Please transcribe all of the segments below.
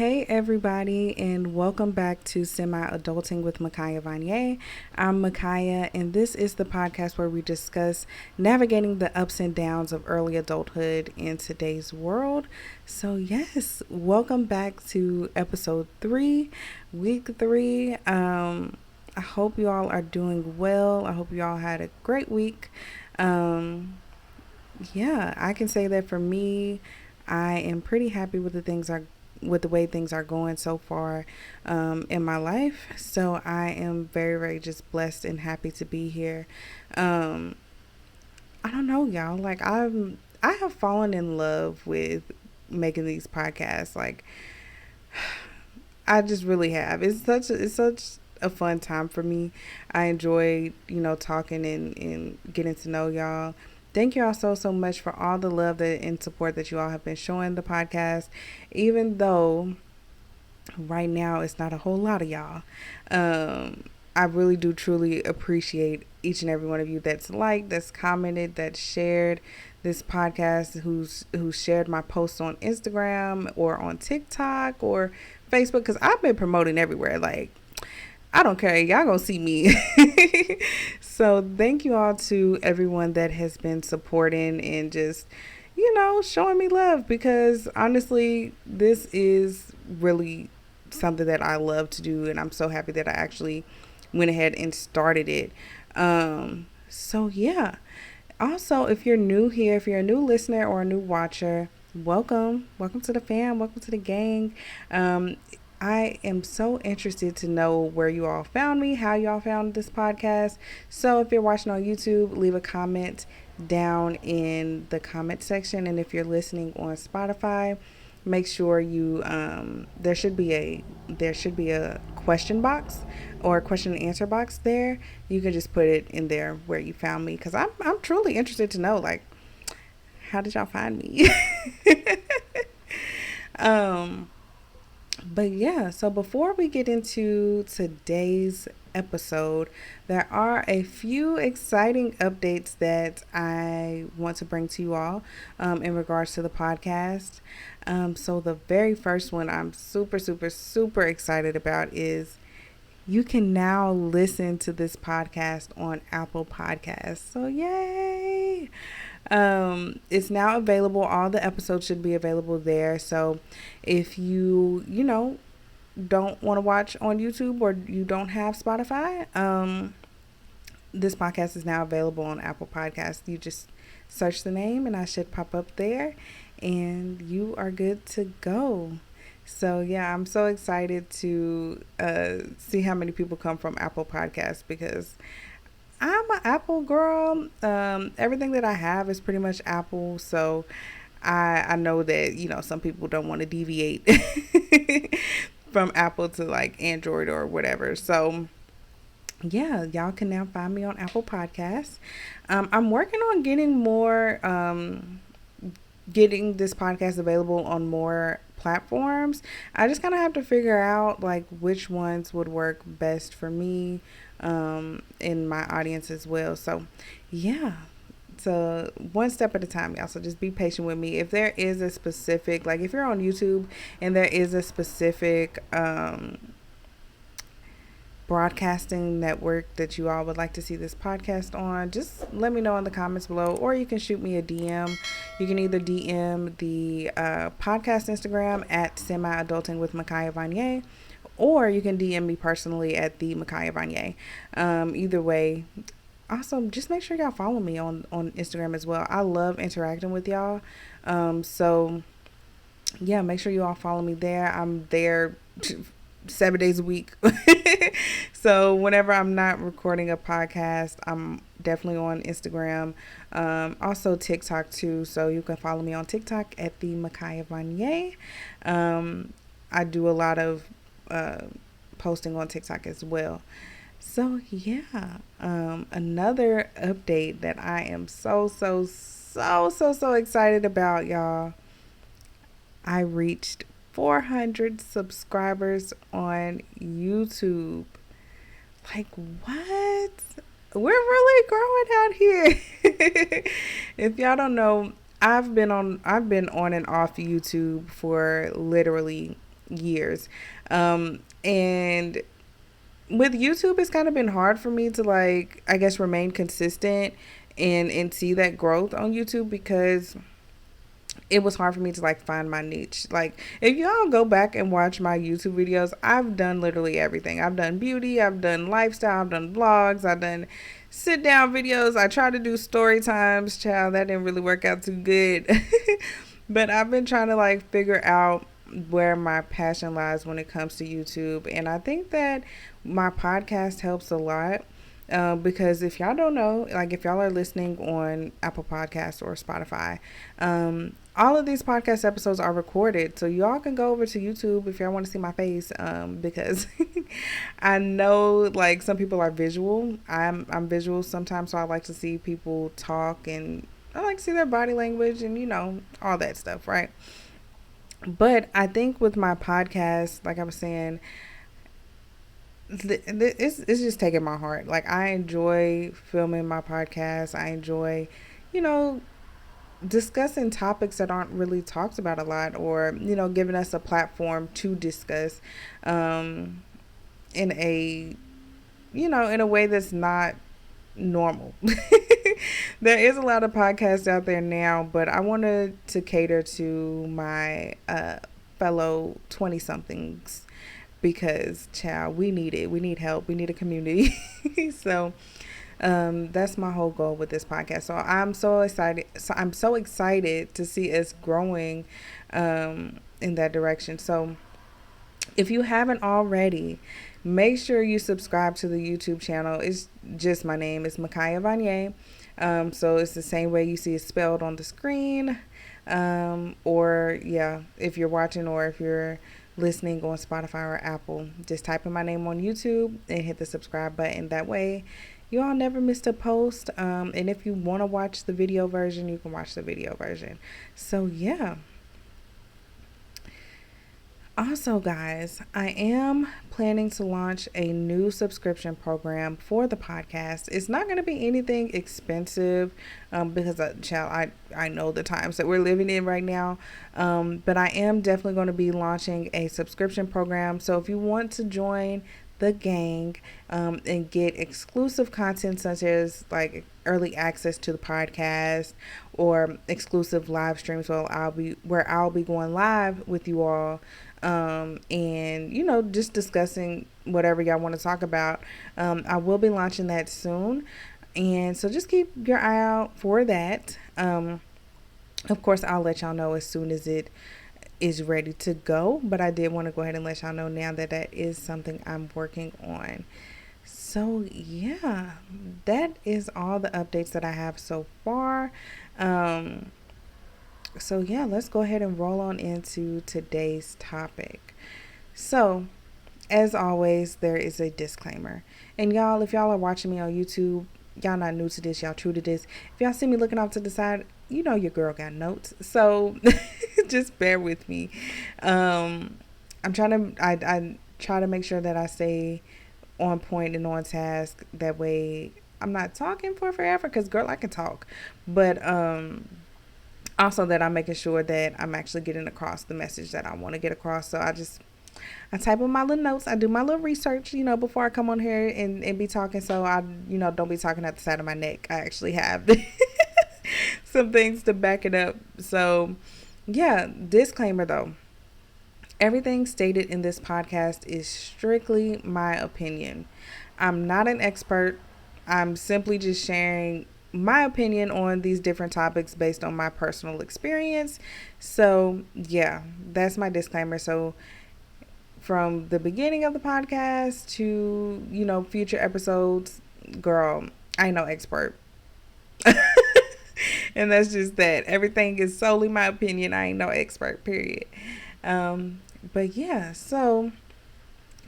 Hey everybody, and welcome back to Semi-Adulting with Makiya Vonyia. I'm Makiya, and this is the podcast where we discuss navigating the ups and downs of early adulthood in today's world. So yes, welcome back to episode 3, week 3. I hope you all are doing well. I hope you all had a great week. Um, yeah, I can say that for me, I am pretty happy with the way things are going so far in my life. So I am very, very just blessed and happy to be here. Um, I don't know, y'all. I have fallen in love with making these podcasts. Like I just really have. It's such a fun time for me. I enjoy, talking and getting to know y'all. Thank you all so much for all the love and support that you all have been showing the podcast. Even though right now it's not a whole lot of y'all. I really do truly appreciate each and every one of you that's liked, that's commented, that's shared this podcast, who's shared my posts on Instagram or on TikTok or Facebook, because I've been promoting everywhere. Like, I don't care. Y'all gonna see me. So thank you all to everyone that has been supporting and just, showing me love, because honestly, this is really something that I love to do, and I'm so happy that I actually went ahead and started it. So yeah. Also, if you're new here, if you're a new listener or a new watcher, welcome to the fam, welcome to the gang. I am so interested to know where you all found me, how you all found this podcast. So if you're watching on YouTube, leave a comment down in the comment section, and if you're listening on Spotify, make sure you there should be a question box or a question and answer box there. You can just put it in there where you found me, because I'm truly interested to know, like, how did y'all find me? um but yeah, so before we get into today's episode, there are a few exciting updates that I want to bring to you all in regards to the podcast. So the very first one I'm super excited about is you can now listen to this podcast on Apple Podcasts. So yay! It's now available. All the episodes should be available there. So if you don't want to watch on YouTube or you don't have Spotify, this podcast is now available on Apple Podcasts. You just search the name and I should pop up there, and you are good to go. So yeah, I'm so excited to see how many people come from Apple Podcasts, because I'm an Apple girl. Everything that I have is pretty much Apple. So I know that, some people don't want to deviate from Apple to like Android or whatever. So yeah, y'all can now find me on Apple Podcasts. I'm working on getting this podcast available on more platforms. I just kind of have to figure out like which ones would work best for me in my audience as well. So yeah, so one step at a time, y'all. So just be patient with me. If there is a specific, like if you're on YouTube and there is a specific broadcasting network that you all would like to see this podcast on, just let me know in the comments below, or you can shoot me a DM. You can either DM the podcast Instagram at Semi-Adulting with Makiya Vonyia, or you can DM me personally at the Makiya Vonyia. Either way. Also, just make sure y'all follow me on Instagram as well. I love interacting with y'all. So yeah, make sure you all follow me there. I'm there 7 days a week. So whenever I'm not recording a podcast, I'm definitely on Instagram. Also TikTok too. So you can follow me on TikTok at the Makiya Vonyia. I do a lot of posting on TikTok as well. So yeah, another update that I am so excited about, y'all. I reached 400 subscribers on YouTube. Like, what? We're really growing out here. If y'all don't know, I've been on and off YouTube for literally years. And with YouTube, it's kind of been hard for me to, like, I guess, remain consistent and see that growth on YouTube, because it was hard for me to, like, find my niche. Like, if y'all go back and watch my YouTube videos, I've done literally everything. I've done beauty, I've done lifestyle, I've done vlogs, I've done sit down videos. I tried to do story times, child, that didn't really work out too good. But I've been trying to, like, figure out where my passion lies when it comes to YouTube. And I think that my podcast helps a lot. Because if y'all don't know, like, if y'all are listening on Apple Podcasts or Spotify, all of these podcast episodes are recorded, so y'all can go over to YouTube if y'all want to see my face, because I know, like, some people are visual. I'm visual sometimes, so I like to see people talk, and I like to see their body language and, you know, all that stuff, right? But I think with my podcast, like I was saying, it's just taking my heart. Like, I enjoy filming my podcast. I enjoy, you know, discussing topics that aren't really talked about a lot, or, you know, giving us a platform to discuss, in a, you know, in a way that's not normal. There is a lot of podcasts out there now, but I wanted to cater to my fellow 20 somethings, because, child, we need it. We need help. We need a community. So that's my whole goal with this podcast. So I'm so excited. So I'm so excited to see us growing in that direction. So if you haven't already, make sure you subscribe to the YouTube channel. It's just my name. It's Makiya Vonyia. So it's the same way you see it spelled on the screen. Or, yeah, if you're watching or if you're listening on Spotify or Apple, just type in my name on YouTube and hit the subscribe button. That way you all never missed a post. And if you want to watch the video version, you can watch the video version. So, yeah. Also, guys, I am planning to launch a new subscription program for the podcast. It's not going to be anything expensive, because, I know the times that we're living in right now. But I am definitely going to be launching a subscription program. So if you want to join the gang, and get exclusive content such as, like, early access to the podcast, or exclusive live streams where I'll be going live with you all, and, you know, just discussing whatever y'all want to talk about. I will be launching that soon, and so just keep your eye out for that. Of course, I'll let y'all know as soon as it is ready to go, but I did want to go ahead and let y'all know now that that is something I'm working on. So, yeah, that is all the updates that I have so far. So, yeah, let's go ahead and roll on into today's topic. So, as always, there is a disclaimer. And y'all, if y'all are watching me on YouTube, y'all not new to this, y'all true to this. If y'all see me looking off to the side, you know your girl got notes. So just bear with me. I try to make sure that I stay on point and on task. That way I'm not talking for forever, because, girl, I can talk. But also that I'm making sure that I'm actually getting across the message that I want to get across. So I type in my little notes. I do my little research, you know, before I come on here and be talking. So I, you know, don't be talking at the side of my neck. I actually have some things to back it up. So, yeah, disclaimer though. Everything stated in this podcast is strictly my opinion. I'm not an expert. I'm simply just sharing my opinion on these different topics based on my personal experience. So, yeah, that's my disclaimer. So, from the beginning of the podcast to, you know, future episodes, girl, I ain't no expert. And that's just that. Everything is solely my opinion. I ain't no expert, period. But yeah, so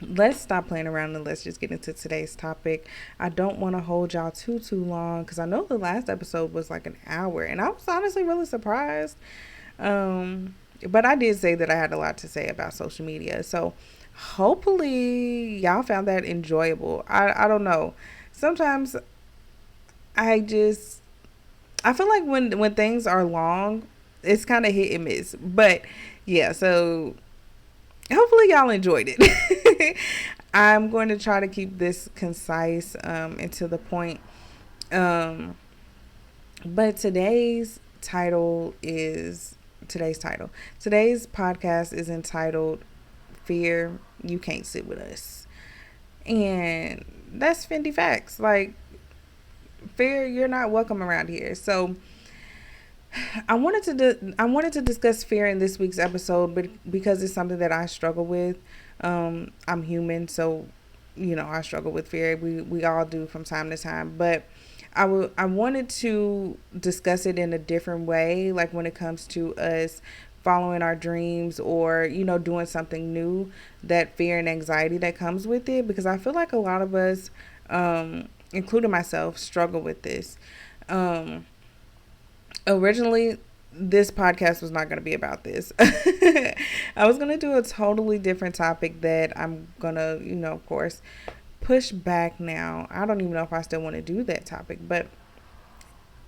let's stop playing around and let's just get into today's topic. I don't want to hold y'all too long, because I know the last episode was like an hour, and I was honestly really surprised. But I did say that I had a lot to say about social media. So hopefully y'all found that enjoyable. I don't know. Sometimes I feel like when things are long, it's kind of hit and miss. But yeah, so hopefully y'all enjoyed it. I'm going to try to keep this concise and to the point. Um, but today's title. Today's podcast is entitled "Fear You Can't Sit with Us," and that's Fendi facts. Like, fear, you're not welcome around here. So I wanted to discuss fear in this week's episode, but because it's something that I struggle with. I'm human, so I struggle with fear. We all do from time to time, but I wanted to discuss it in a different way, like when it comes to us following our dreams or doing something new, that fear and anxiety that comes with it, because I feel like a lot of us, including myself, struggle with this. Um, Originally, this podcast was not going to be about this. I was going to do a totally different topic that I'm going to, of course, push back now. I don't even know if I still want to do that topic, but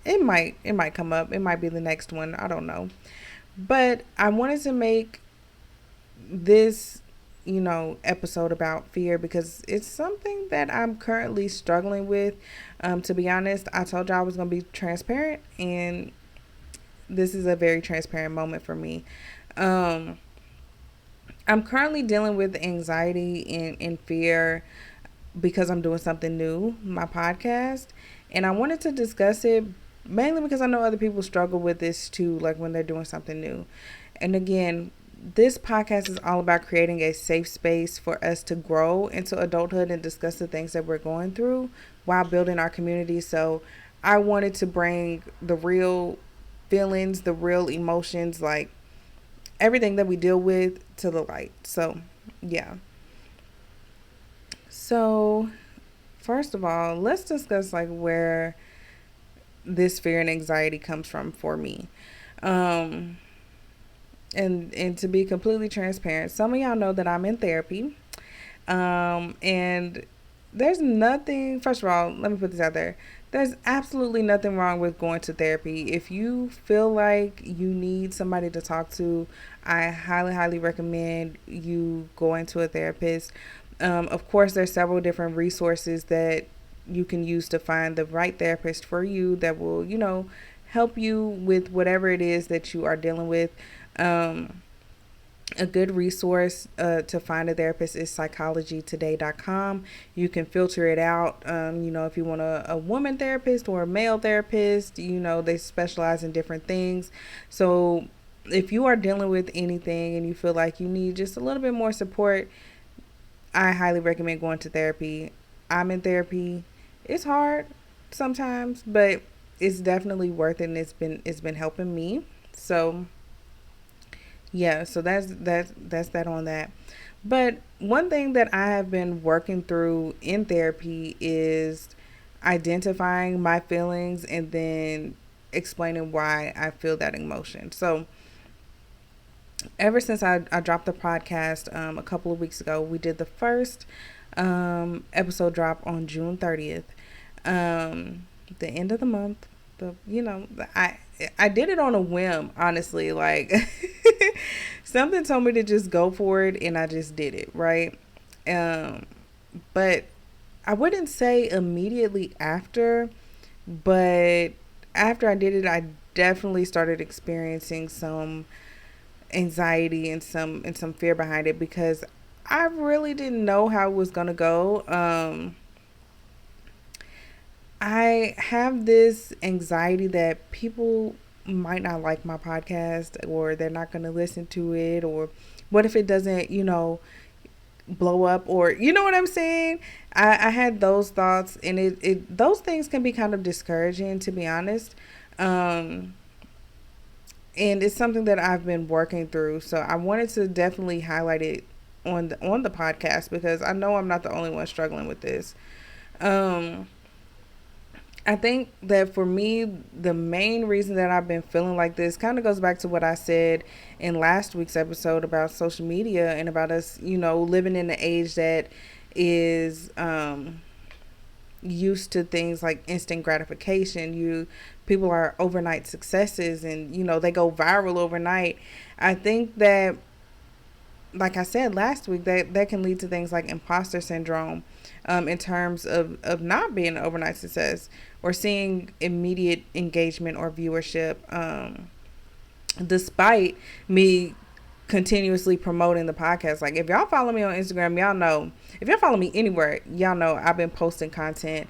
it might come up. It might be the next one. I don't know. But I wanted to make this, episode about fear because it's something that I'm currently struggling with. To be honest, I told y'all I was going to be transparent, and this is a very transparent moment for me. Um, I'm currently dealing with anxiety and fear because I'm doing something new, my podcast. And I wanted to discuss it mainly because I know other people struggle with this too, like when they're doing something new. And again, this podcast is all about creating a safe space for us to grow into adulthood and discuss the things that we're going through while building our community. So I wanted to bring the real feelings, the real emotions, like everything that we deal with to the light. So, yeah. So, first of all, let's discuss like where this fear and anxiety comes from for me. Um and to be completely transparent, some of y'all know that I'm in therapy. And there's nothing, first of all, let me put this out there. There's absolutely nothing wrong with going to therapy. If you feel like you need somebody to talk to, I highly, highly recommend you going to a therapist. Of course, there's several different resources that you can use to find the right therapist for you that will, help you with whatever it is that you are dealing with. Um, a good resource to find a therapist is psychologytoday.com. You can filter it out. If you want a woman therapist or a male therapist, they specialize in different things. So if you are dealing with anything and you feel like you need just a little bit more support, I highly recommend going to therapy. I'm in therapy. It's hard sometimes, but it's definitely worth it, and it's been helping me. So yeah, so that's that on that. But one thing that I have been working through in therapy is identifying my feelings and then explaining why I feel that emotion. So ever since I dropped the podcast a couple of weeks ago, we did the first episode drop on June 30th, the end of the month. I did it on a whim, honestly. Like something told me to just go for it, and I just did it, right? Um, but I wouldn't say immediately after, but after I did it, I definitely started experiencing some anxiety and some fear behind it because I really didn't know how it was gonna go. I have this anxiety that people might not like my podcast or they're not going to listen to it, or what if it doesn't, blow up, or you know what I'm saying? I had those thoughts, and those things can be kind of discouraging, to be honest. Um, and it's something that I've been working through. So I wanted to definitely highlight it on the podcast because I know I'm not the only one struggling with this. Um, I think that for me, the main reason that I've been feeling like this kind of goes back to what I said in last week's episode about social media and about us, living in the age that is used to things like instant gratification. People are overnight successes, and they go viral overnight. I think that like I said last week, that can lead to things like imposter syndrome, in terms of not being an overnight success or seeing immediate engagement or viewership, despite me continuously promoting the podcast. Like, if y'all follow me on Instagram, y'all know. If y'all follow me anywhere, y'all know I've been posting content,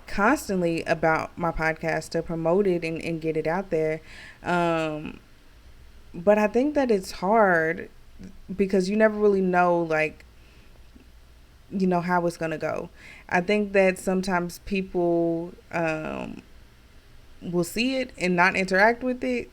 constantly about my podcast to promote it and get it out there. But I think that it's hard because you never really know, like, how it's going to go. I think that sometimes people, will see it and not interact with it.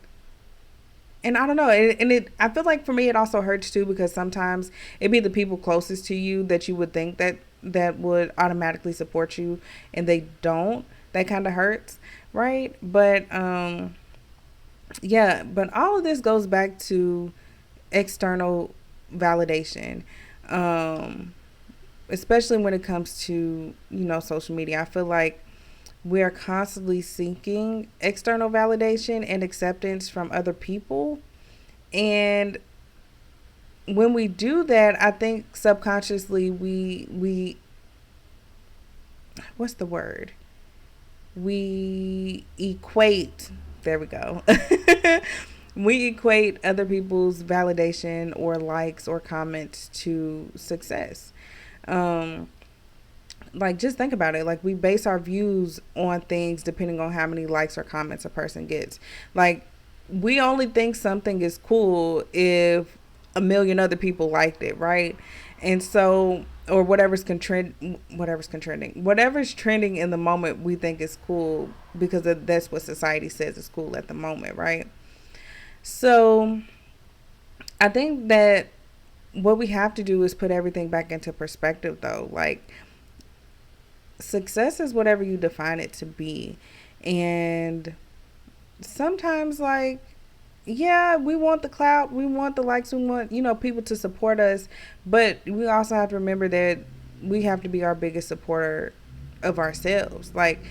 And I don't know, I feel like for me it also hurts too, because sometimes it be the people closest to you that you would think that would automatically support you, and they don't. That kind of hurts, right? But yeah, but all of this goes back to external validation, um, especially when it comes to social media. I feel like we are constantly seeking external validation and acceptance from other people. And when we do that, I think subconsciously we what's the word? We equate, there we go. We equate other people's validation or likes or comments to success. Um, like, just think about it. Like, we base our views on things depending on how many likes or comments a person gets. Like, we only think something is cool if a million other people liked it, right? And so, or whatever's trending in the moment, we think is cool because that's what society says is cool at the moment, right? So I think that what we have to do is put everything back into perspective, though. Like, success is whatever you define it to be. And sometimes, like, yeah, we want the clout, we want the likes, we want, people to support us. But we also have to remember that we have to be our biggest supporter of ourselves. Like,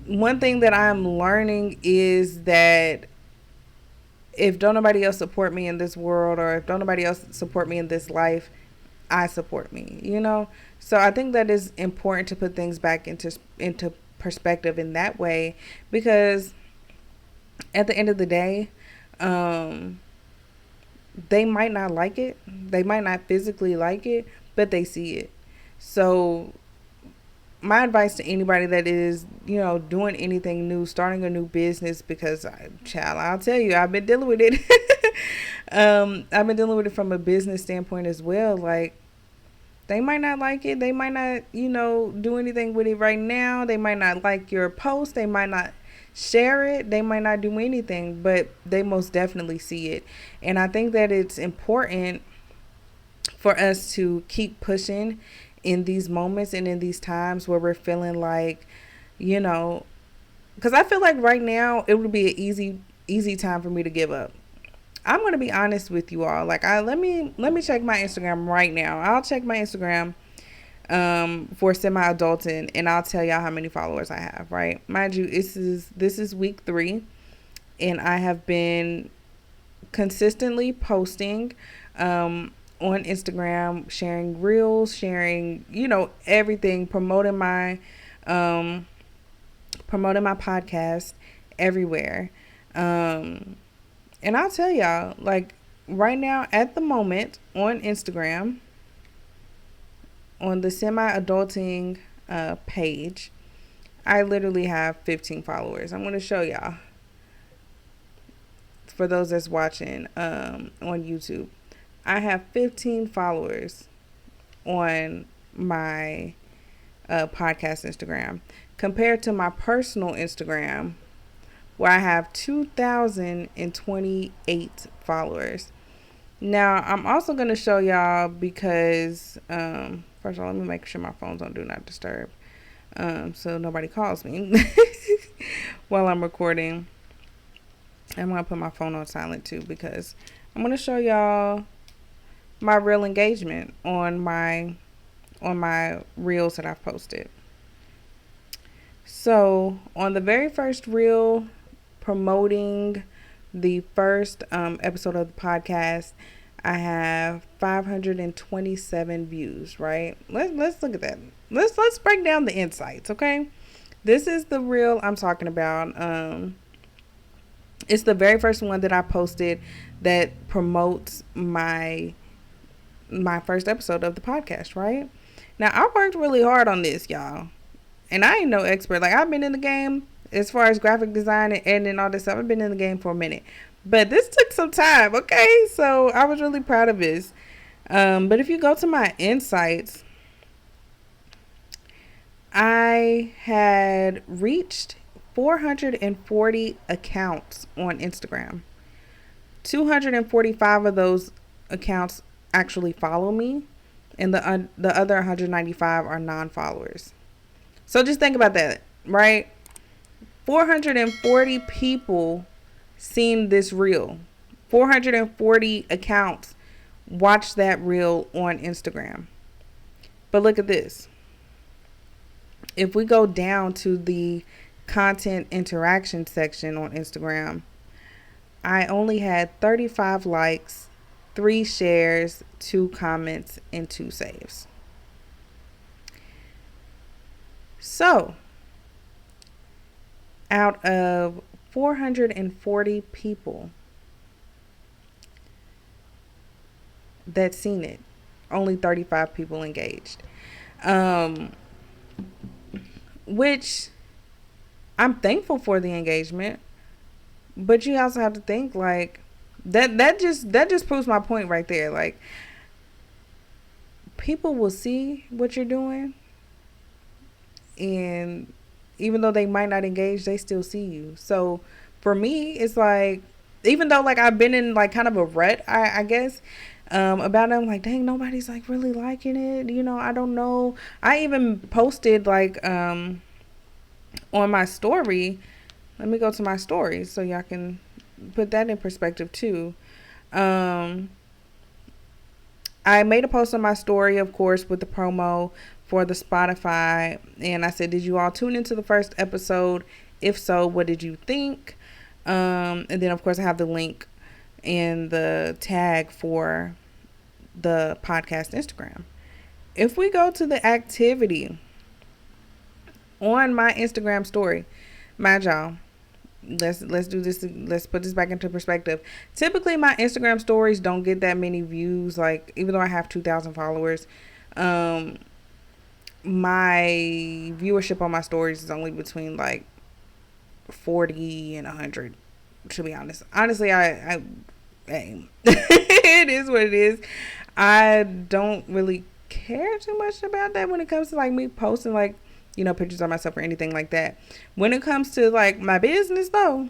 one thing that I'm learning is that if don't nobody else support me in this world, or if don't nobody else support me in this life, I support me. So I think that is important to put things back into perspective in that way, because at the end of the day, they might not like it, they might not physically like it, but they see it. So my advice to anybody that is, doing anything new, starting a new business, because child, I'll tell you, I've been dealing with it. I've been dealing with it from a business standpoint as well. Like, they might not like it. They might not, do anything with it right now. They might not like your post. They might not share it. They might not do anything, but they most definitely see it. And I think that it's important for us to keep pushing in these moments and in these times where we're feeling like, because I feel like right now it would be an easy time for me to give up. I'm going to be honest with you all. Like, let me check my Instagram right now. I'll check my Instagram for semi-adulting, and I'll tell y'all how many followers I have, right? Mind you, this is week 3, and I have been consistently posting on Instagram, sharing reels, sharing, everything, promoting my podcast everywhere. And I'll tell y'all, like, right now at the moment on Instagram, on the semi-adulting page, I literally have 15 followers. I'm going to show y'all, for those that's watching on YouTube. I have 15 followers on my podcast Instagram, compared to my personal Instagram, where I have 2,028 followers. Now, I'm also going to show y'all because, first of all, let me make sure my phone's on Do Not Disturb, so nobody calls me while I'm recording. I'm going to put my phone on silent too, because I'm going to show y'all my real engagement on my reels that I've posted. So on the very first reel, promoting the first episode of the podcast, I have 527 views, right? Let's look at that. Let's break down the insights, okay? This is the reel I'm talking about. It's the very first one that I posted that promotes my first episode of the podcast, right? Now, I worked really hard on this, y'all. And I ain't no expert. Like, I've been in the game as far as graphic design and editing and all this stuff. I've been in the game for a minute. But this took some time, okay? So I was really proud of this. But if you go to my insights, I had reached 440 accounts on Instagram. 245 of those accounts actually follow me, and the other 195 are non-followers. So just think about that, right? 440 people seen this reel. 440 accounts watched that reel on Instagram. But look at this. If we go down to the content interaction section on Instagram, I only had 35 likes, 3 shares, 2 comments, and 2 saves. So, out of 440 people that seen it, only 35 people engaged. Which I'm thankful for the engagement, but you also have to think like that just proves my point right there. Like, people will see what you're doing, and even though they might not engage, they still see you. So for me, it's like, even though like I've been in like kind of a rut, I guess, about it, I'm like, dang, nobody's like really liking it. I don't know. I even posted like on my story. Let me go to my story so y'all can put that in perspective too. I made a post on my story, of course, with the promo for the Spotify, and I said, did you all tune into the first episode? If so, what did you think? And then of course I have the link and the tag for the podcast Instagram. If we go to the activity on my Instagram story, mind y'all, let's do this. Let's put this back into perspective. Typically, my Instagram stories don't get that many views. Like, even though I have 2,000 followers, my viewership on my stories is only between like 40 and 100. To be honest, I it is what it is. I don't really care too much about that when it comes to like me posting like, pictures of myself or anything like that. When it comes to like my business though,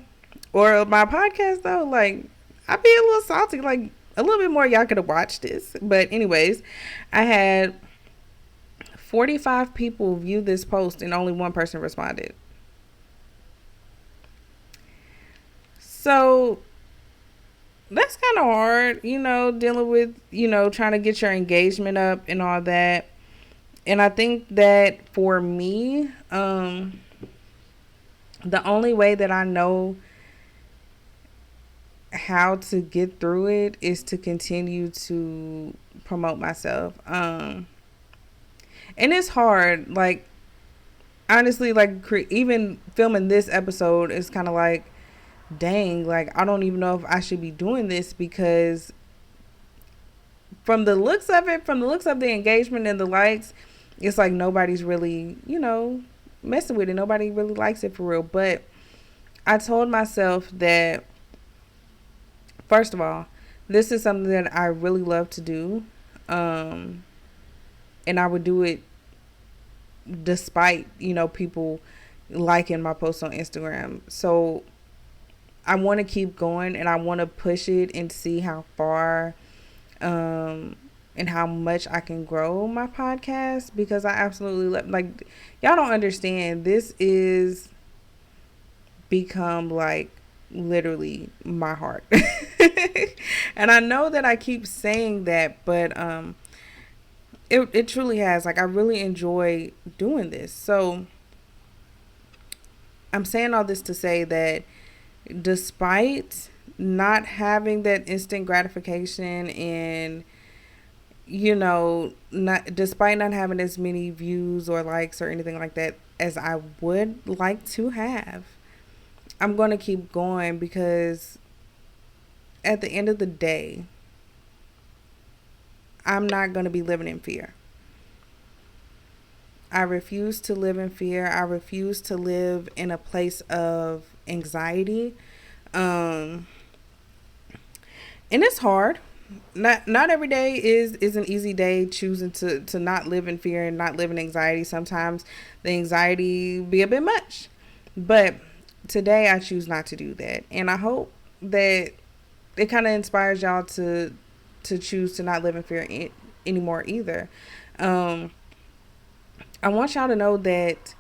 or my podcast though, like, I be a little salty, like a little bit more y'all could have watched this. But anyways, I had 45 people view this post and only one person responded. So that's kind of hard, dealing with, trying to get your engagement up and all that. And I think that for me, the only way that I know how to get through it is to continue to promote myself. And it's hard. Like, honestly, like, even filming this episode is kind of like, dang, like, I don't even know if I should be doing this, because from the looks of it, from the looks of the engagement and the likes, it's like nobody's really, messing with it. Nobody really likes it for real. But I told myself that, first of all, this is something that I really love to do. And I would do it despite, people liking my posts on Instagram. So I want to keep going, and I want to push it and see how far and how much I can grow my podcast, because I absolutely love, like, y'all don't understand, this is become like literally my heart. And I know that I keep saying that, but it truly has. Like, I really enjoy doing this. So I'm saying all this to say that despite not having that instant gratification, and not, despite not having as many views or likes or anything like that as I would like to have, I'm going to keep going, because at the end of the day, I'm not going to be living in fear. I refuse to live in fear. I refuse to live in a place of anxiety. Um, and it's hard. Not every day is an easy day, choosing to not live in fear and not live in anxiety. Sometimes the anxiety be a bit much. But today I choose not to do that. And I hope that it kind of inspires y'all to choose to not live in fear anymore either. Um, I want y'all to know that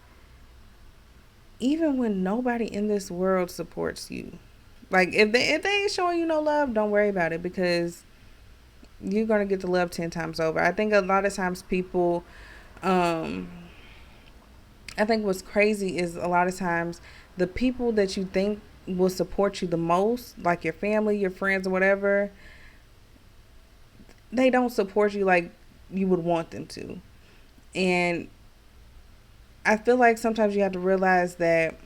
even when nobody in this world supports you, like if they ain't showing you no love, don't worry about it, because you're gonna get the love 10 times over. I think a lot of times people, um, I think what's crazy is a lot of times the people that you think will support you the most, like your family, your friends, or whatever, they don't support you like you would want them to. And I feel like sometimes you have to realize that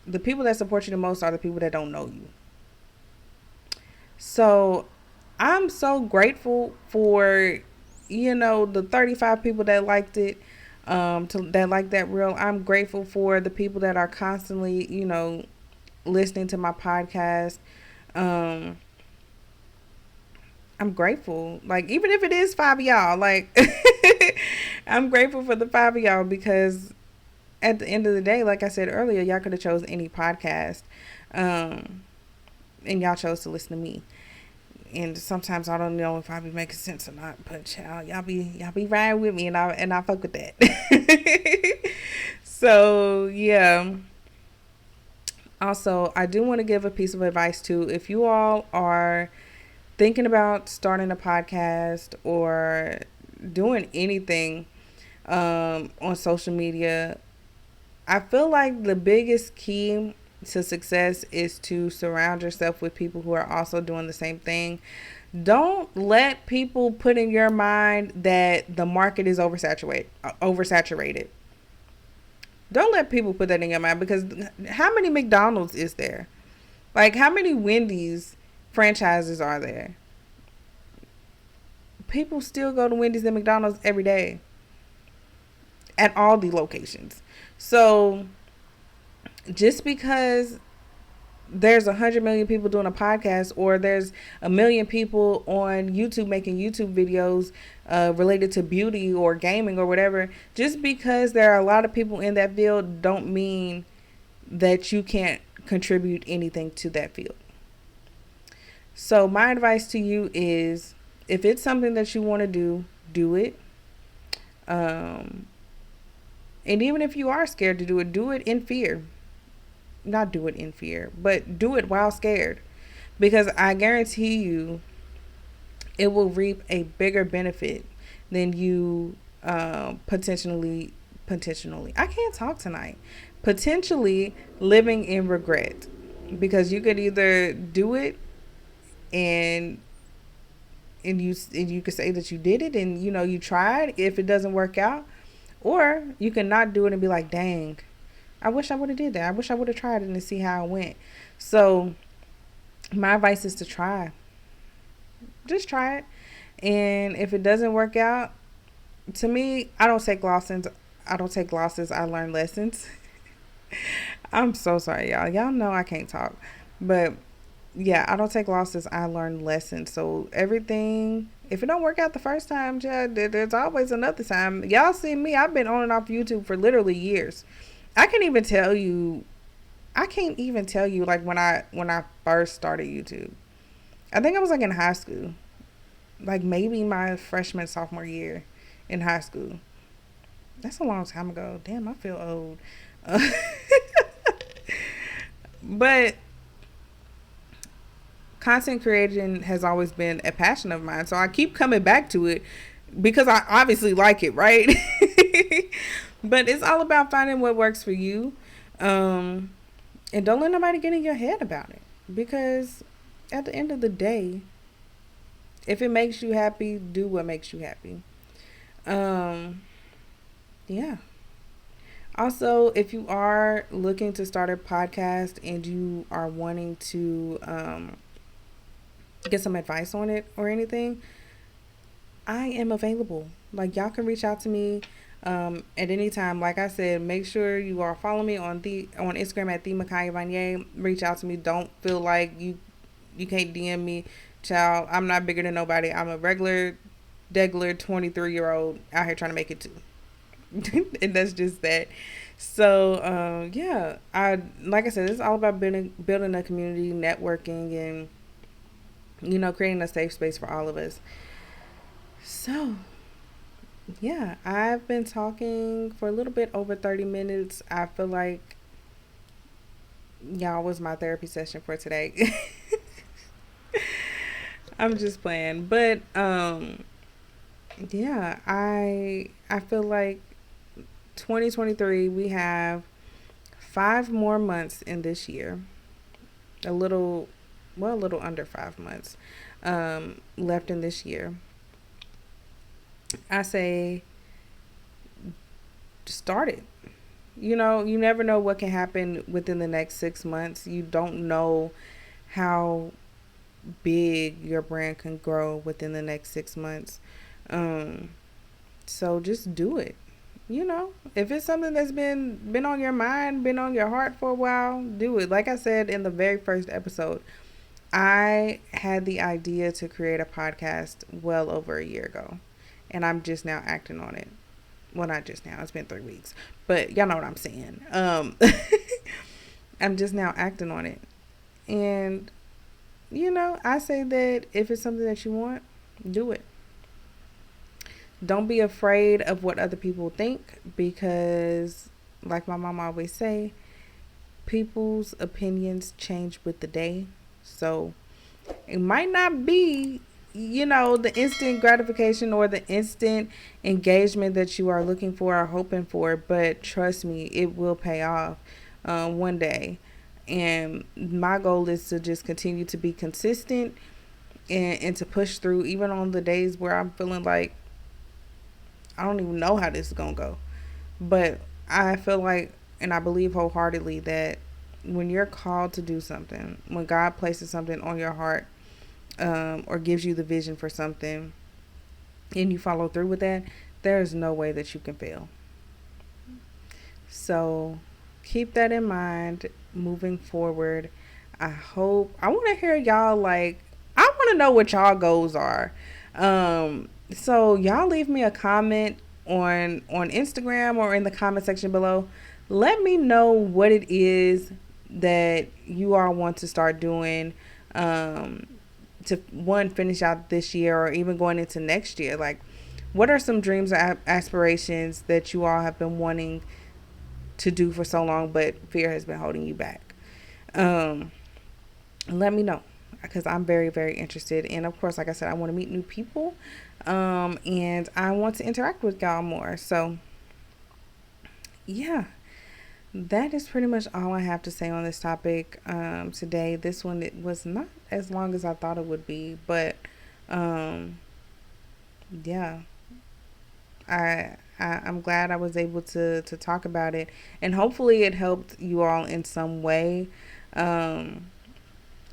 the people that support you the most are the people that don't know you. So I'm so grateful for, the 35 people that liked it, that like that reel. I'm grateful for the people that are constantly, listening to my podcast. Um, I'm grateful. Like, even if it is 5 of y'all, like, I'm grateful for the 5 of y'all, because at the end of the day, like I said earlier, y'all could have chose any podcast. Um, and y'all chose to listen to me. And sometimes I don't know if I be making sense or not, but y'all be riding with me, and I fuck with that. So yeah. Also, I do want to give a piece of advice too. If you all are thinking about starting a podcast or doing anything on social media, I feel like the biggest key to success is to surround yourself with people who are also doing the same thing. Don't let people put in your mind that the market is oversaturated. Don't let people put that in your mind, because how many McDonald's is there? Like, how many Wendy's franchises are there? People still go to Wendy's and McDonald's every day at all the locations. So just because there's 100 million people doing a podcast, or there's 1 million people on YouTube making YouTube videos related to beauty or gaming or whatever, just because there are a lot of people in that field, don't mean that you can't contribute anything to that field. So my advice to you is, if it's something that you want to do it. And even if you are scared to do it in fear. Not do it in fear, but do it while scared, because I guarantee you it will reap a bigger benefit than you potentially I can't talk tonight, potentially living in regret, because you could either do it and you could say that you did it, and you tried. If it doesn't work out, or you can not do it and be like, dang, I wish I would have did that. I wish I would have tried it and see how it went. So my advice is to try. Just try it. And if it doesn't work out, to me, I don't take losses. I learn lessons. I'm so sorry, y'all. Y'all know I can't talk. But yeah, I don't take losses. I learn lessons. So everything, if it don't work out the first time, yeah, there's always another time. Y'all see me. I've been on and off YouTube for literally years. I can't even tell you like when I first started YouTube. I think I was like in high school. Like maybe my freshman, sophomore year in high school. That's a long time ago. Damn, I feel old. But content creation has always been a passion of mine. So I keep coming back to it because I obviously like it, right? But it's all about finding what works for you. And don't let nobody get in your head about it. because at the end of the day, if it makes you happy, do what makes you happy. Um, yeah. Also, if you are looking to start a podcast and you are wanting to get some advice on it or anything, I am available. Like, y'all can reach out to me at any time. Like I said, make sure you are following me on Instagram at the Makiya Vonyia. Reach out to me. Don't feel like you can't DM me, child. I'm not bigger than nobody. I'm a regular, degular 23-year-old out here trying to make it too, and that's just that. So yeah, I like I said, it's all about building a community, networking, and creating a safe space for all of us. So yeah, I've been talking for a little bit over 30 minutes. I feel like y'all was my therapy session for today. I'm just playing. But yeah, I feel like 2023 we have 5 more months in this year. A little a little under 5 months left in this year. I say start it. You never know what can happen within the next 6 months. You don't know how big your brand can grow within the next 6 months. Um, so just do it. If it's something that's been on your mind, been on your heart for a while, do it. Like I said in the very first episode, I had the idea to create a podcast well over a year ago, and I'm just now acting on it. Well, not just now, it's been 3 weeks, but y'all know what I'm saying. I'm just now acting on it. And I say that if it's something that you want, do it. Don't be afraid of what other people think, because like my mom always say, people's opinions change with the day. So it might not be the instant gratification or the instant engagement that you are looking for or hoping for, but trust me, it will pay off one day. And my goal is to just continue to be consistent and to push through, even on the days where I'm feeling like I don't even know how this is going to go. But I feel like, and I believe wholeheartedly, that when you're called to do something, when God places something on your heart, or gives you the vision for something, and you follow through with that, there is no way that you can fail. So keep that in mind moving forward. I want to hear y'all, like, I want to know what y'all goals are. So y'all leave me a comment on Instagram or in the comment section below. Let me know what it is that you all want to start doing, to one, finish out this year or even going into next year. Like, what are some dreams or aspirations that you all have been wanting to do for so long, but fear has been holding you back? Let me know, because I'm very, very interested. And of course, like I said, I want to meet new people, and I want to interact with y'all more. So yeah, that is pretty much all I have to say on this topic today. This one, it was not as long as I thought it would be, but yeah, I'm glad I was able to talk about it, and hopefully it helped you all in some way.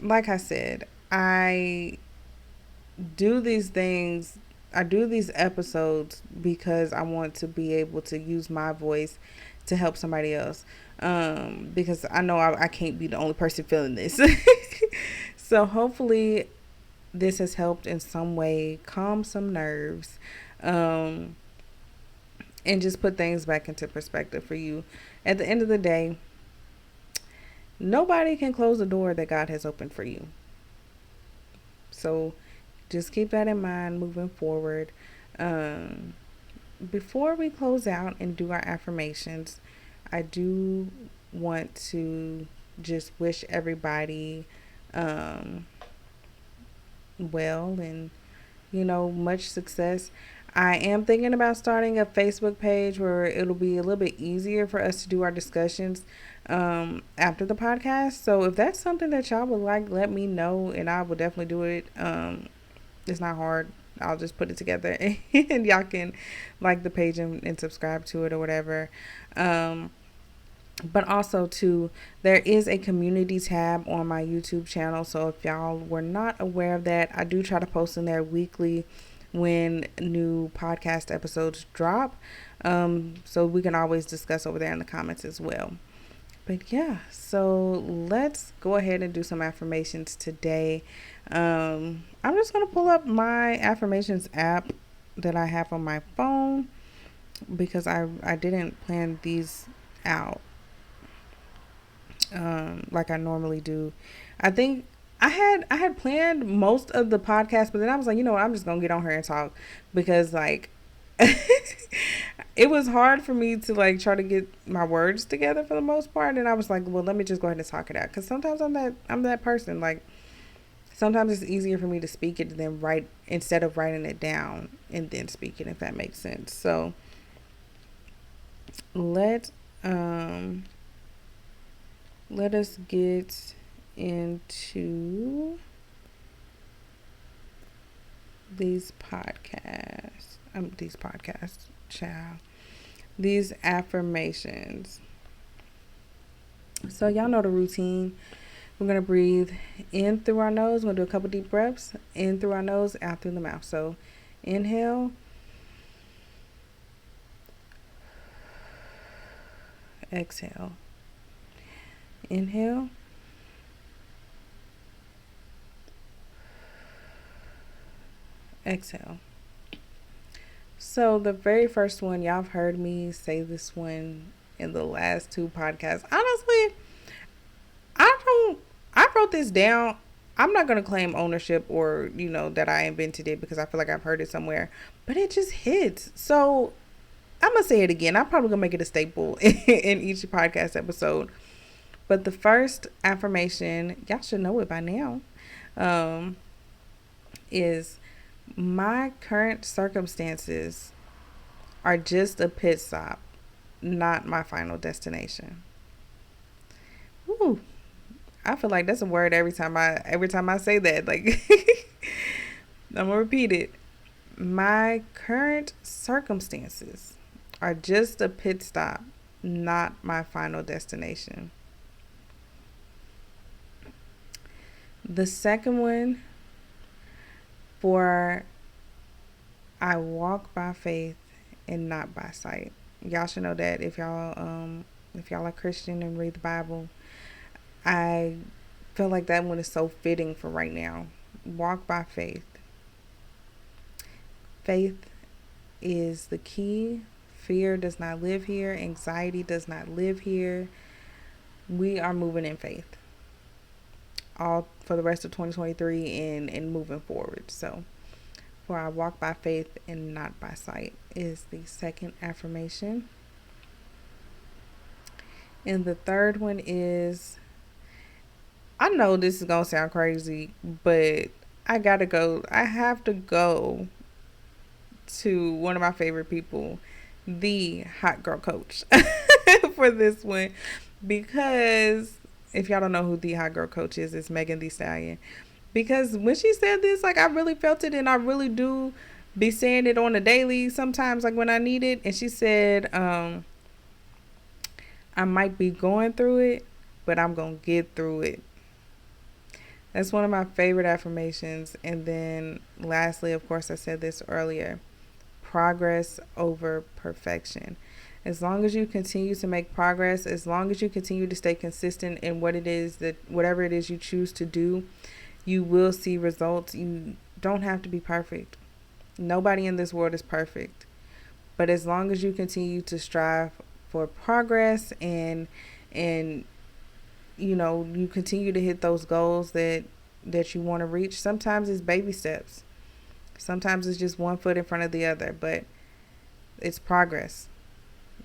Like I said, do these things I do these episodes because I want to be able to use my voice to help somebody else. Because I know I can't be the only person feeling this. So hopefully this has helped in some way calm some nerves, and just put things back into perspective for you. At the end of the day, nobody can close the door that God has opened for you. So just keep that in mind moving forward. Before we close out and do our affirmations, I do want to just wish everybody well and much success. I am thinking about starting a Facebook page where it'll be a little bit easier for us to do our discussions after the podcast. So if that's something that y'all would like, let me know and I will definitely do it. It's not hard. I'll just put it together and y'all can like the page and subscribe to it or whatever. But also too, there is a community tab on my YouTube channel. So if y'all were not aware of that, I do try to post in there weekly when new podcast episodes drop. So we can always discuss over there in the comments as well. But yeah, so let's go ahead and do some affirmations today. I'm just going to pull up my affirmations app that I have on my phone because I didn't plan these out like I normally do. I think I had planned most of the podcast, but then I was like, you know what, I'm just gonna get on here and talk because like it was hard for me to like try to get my words together for the most part, and I was like, well, let me just go ahead and talk it out because sometimes I'm that person. Like sometimes it's easier for me to speak it than write instead of writing it down and then speak it, if that makes sense. So let let us get into these podcasts. Child. These affirmations. So y'all know the routine. We're gonna breathe in through our nose. We're gonna do a couple deep breaths. In through our nose, out through the mouth. So inhale. Exhale. Inhale. Exhale. So the very first one, y'all have heard me say this one in the last two podcasts. Honestly, I wrote this down. I'm not going to claim ownership or, that I invented it because I feel like I've heard it somewhere, but it just hits. So I'm going to say it again. I'm probably going to make it a staple in each podcast episode. But the first affirmation, y'all should know it by now, is my current circumstances are just a pit stop, not my final destination. Ooh, I feel like that's a word every time I say that. Like I'm gonna repeat it. My current circumstances are just a pit stop, not my final destination. The second one, for I walk by faith and not by sight. Y'all should know that if y'all are Christian and read the Bible. I feel like that one is so fitting for right now. Walk by faith. Faith is the key. Fear does not live here. Anxiety does not live here. We are moving in faith. All for the rest of 2023 and moving forward. So, for I walk by faith and not by sight is the second affirmation. And the third one is, I know this is going to sound crazy, but I have to go to one of my favorite people, the hot girl coach, for this one. Because if y'all don't know who the hot girl coach is, it's Megan Thee Stallion. Because when she said this, like I really felt it, and I really do be saying it on a daily sometimes, like when I need it. And she said, I might be going through it, but I'm going to get through it. That's one of my favorite affirmations. And then lastly, of course, I said this earlier, progress over perfection. As long as you continue to make progress, as long as you continue to stay consistent in whatever it is you choose to do, you will see results. You don't have to be perfect. Nobody in this world is perfect. But as long as you continue to strive for progress and you continue to hit those goals that you want to reach, sometimes it's baby steps. Sometimes it's just one foot in front of the other, but it's progress.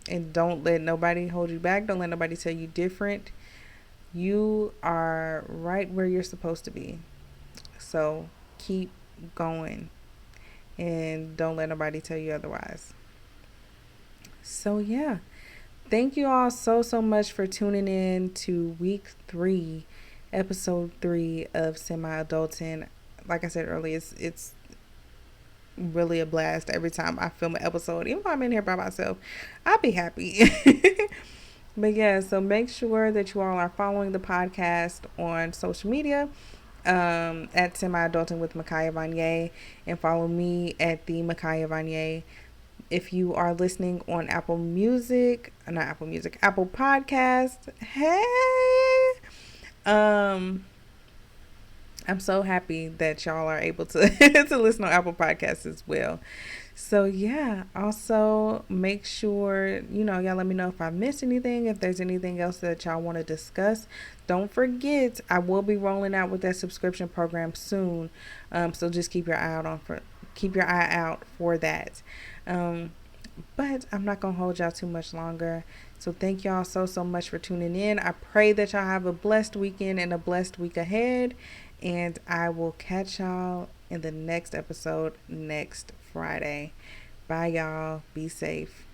And don't let nobody hold you back. Don't let nobody tell you different. You are right where you're supposed to be. So keep going. and don't let nobody tell you otherwise. So, yeah. Thank you all so much for tuning in to week 3, episode 3 of Semi Adulting. Like I said earlier, it's really a blast every time I film an episode. Even if I'm in here by myself, I'll be happy. But yeah, so make sure that you all are following the podcast on social media at Semi Adulting with Makiya Vonyia, and follow me at the Makiya Vonyia. If you are listening on Apple Music, not Apple Music, Apple Podcast, hey, um, I'm so happy that y'all are able to to listen on Apple Podcasts as well. So yeah, also make sure, y'all let me know if I missed anything, if there's anything else that y'all want to discuss. Don't forget, I will be rolling out with that subscription program soon. So just keep your eye out for that. But I'm not gonna hold y'all too much longer. So thank y'all so much for tuning in. I pray that y'all have a blessed weekend and a blessed week ahead. And I will catch y'all in the next episode next Friday. Bye, y'all. Be safe.